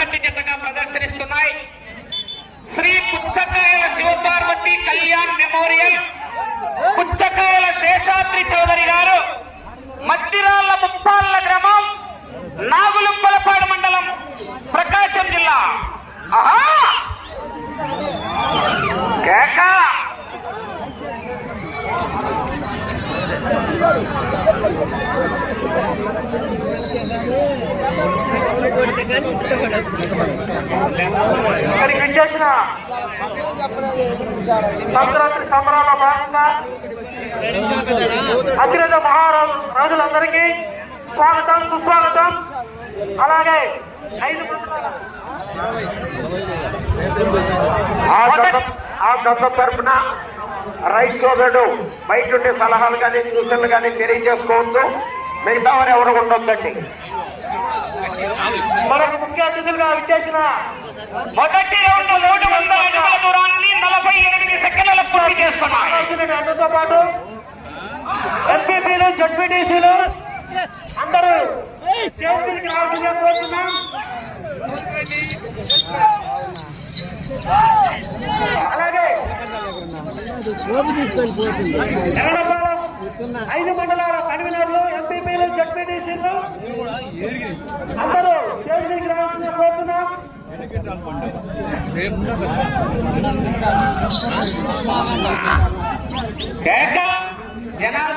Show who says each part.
Speaker 1: మొదటి జతగా ప్రదర్శనిస్తున్నాయి. శ్రీ పుచ్చకాయల శివపార్వతి కళ్యాణ్ మెమోరియల్, పుచ్చకాయల శేషాద్రి చౌదరి గారు, మద్దిరాళ్ల ముప్పాళ్ల గ్రామం, నాగులుంపలపాడు మండలం, ప్రకాశం జిల్లా. ఆహా కేక ఇక్కడికి విచ్చేసిన సంక్రాంతి సంబరాల భాగంగా అతిరథ మహారాజులందరికీ స్వాగతం, సుస్వాగతం. అలాగే ఆ దశ తరఫున రైతు సోదరుడు బయట ఉండే సలహాలు కానీ సూచనలు కానీ తెలియజేసుకోవచ్చు. మిగతా వారు ఎవరు ఉండొద్దండి. మనకు ముఖ్య అతిథులుగా విచ్చేసిన మొదటి రౌండ్ 300 అడుగుల దూరాన్ని 48 సెకండ్ల పూర్తి చేస్తున్నారు. అన్నతో పాటు ఎంపీపీలు, జడ్పీటీసీలు అందరూ స్టేజ్ మీదకి రావాల్సిందిగా కోరుతున్నాం. అలాగే 5 మండలాల కన్వీనర్లు, ఎంపీపీలు, జడ్పీటీసీలు అందరూ స్టేజ్ మీదకి రావాల్సిందిగా కోరుతున్నాం. జనాలు